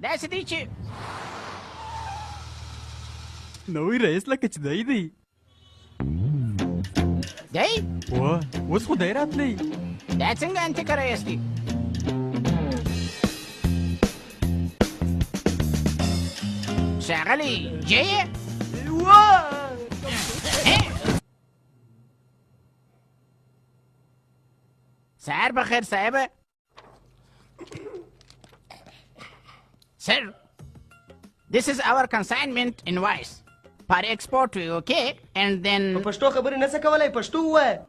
داسې دی چې نوی رئیس لکه چې دی دی دی اوس خو دی راتلی دا څنګه انتیکه رئیس دی ښاغلی جی سهار بخیر صاحبه Sir, this is our consignment invoice for export to UK and then... په پښتو خبرې نه څه کولی پښتو ووایه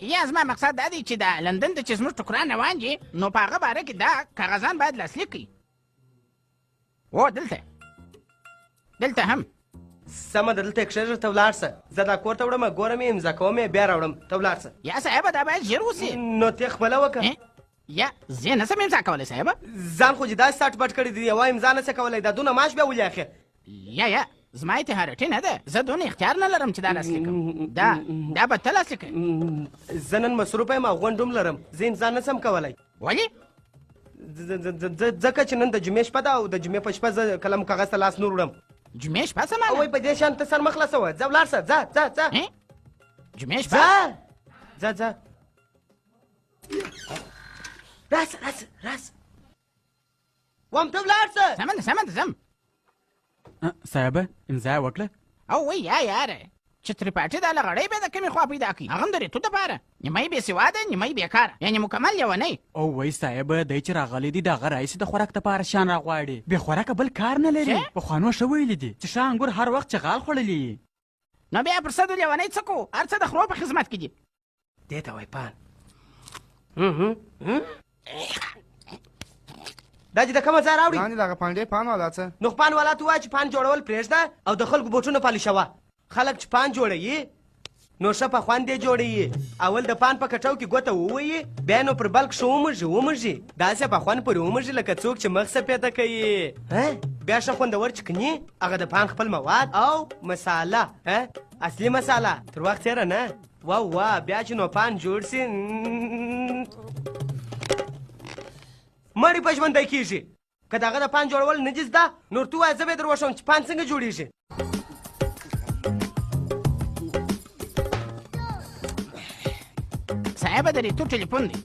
یا زما مقصد دا دی چې دا لندن ته چې زموږ ټوکران روان دي نو په هغه باره کې دا کاغذان باید لاسلیک کړي او دلته هم سمه ده دلته یې کښېږه ته ولاړ شه زه دا کور ته وړم ګورم یې امضا کوم یې بیا راوړم ته ولاړ شه یا صاحبه دا باید ژر وسي نو ته خپله وکړه یا زه نسم امضا کولی صاحبه ځان خو چې داسې ساټ پټ کړی دی یوه امضا نسې کولی دا دونه معاش بیا ولې اخر یا زما اتحارټي نه ده زه دونه اختیار نه لرم چې دا لاسلیک کړم دا به ته لاسلیک کړې زه نن مصروفه یم او غونډ هم لرم زه امضا نسم کولی ولې ځکه چې نن د جمعې شپه ده او د جمعې په شپه زه قلم کاغذ ته لاس نه وړم جمعې شپه څه معنی وایي په دې شان ته سر مه خلاصوه ځه ولاړ شه ځه جمعې شپه ځه راځه وایم ته ولاړ شه سمه ده ځم صاحبه امضا یې وکړه او وی یاره چې تریپاټي دا لغړی به د کومې خوا پیدا کړي هغه هم د ریتو دپاره نیمه یې بېسواده نیمه یې بیکاره یعنې مکمل لیونی او وای صاحبه دی چې راغلی دی د هغه رئیس د خوراک دپاره شان راغواړي بې خوراکه بل کار نه لري پخوانو ښه ویلي دي چې ښه انګور هر وخت چغال خوړلي نو بیا پر صدو لیونی څه کوو هر څه د خرو په خدمت کې دي دې ته وایي پان دا چې د کومه ځای راوړي لاندې دغه پانډې پان والا څه نو پان والا ته ووایه چې پان جوړول پرېږده او د خلکو بوټونه پالیشوه خلک چې پان جوړوي نو ښه په خوند یې جوړوي اول د پان په کټو کې ګوته ووهي بیا نو پر بلک ښه ومږي داسې په خوند پورې ومږي لکه څوک چې مخ سپېده کوي بیا ښه خوندور چې کني هغه د پان خپل مواد او مساله اصلي مساله تر وخت تېره نه وا بیا چې نو پان جوړ سي مړی په ژوندی کېږي که د هغه د پان جوړول نه دي زده نور ته ووایه زه به یې در وښیم چې پان څنګه جوړېږي صاحبه د ریتو ټلیفون دی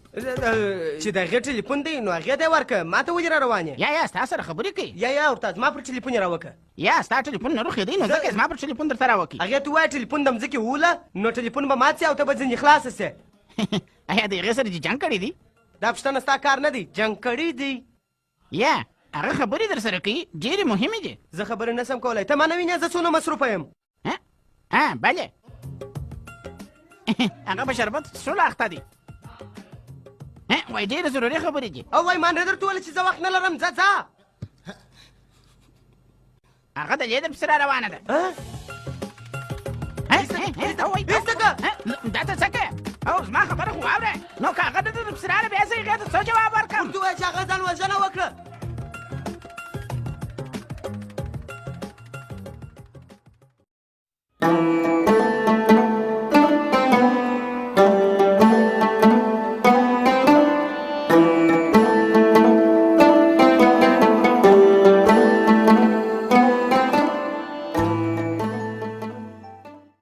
چې د هغې ټلیفون دی نو هغې ته یې ورکړه ما ته ولې را روان یې یا ستا سره خبرې کوي یا ورته زما پر ټلیفون یې راوکړه یا ستا ټلیفون نه روښېدی نو ځکه زما پر ټلیفون درته راوکړي هغې ته ووایه ټلیفون د مځکې ووله نو ټلیفون به مات سي او ته به ځینې خلاصه سې ایا د هغې سره چې جنګ کړی دی دا پوښتنه ستا کار نه دی جنګ کړی دی یا هغه خبرې در سره کوي ډېرې مهمې دي زه خبرې نه سم کولی ته ما نه وینې زه څونه مصروفه یم بله هغه په شربت څوله اخته دی وای ډېرې ضروري خبرې دي او وای ما نه درته وویل چې زه وخت نه لرم ځه هغه د لیدر پسې را روانه ده ایسته که دا ته څه کوې او زما خبره خو واوره نو که هغه د ده پسې راغله بیا زه هغې ته څه جواب ورکړم ورته ووایه چې هغه ځان وژنه وکړه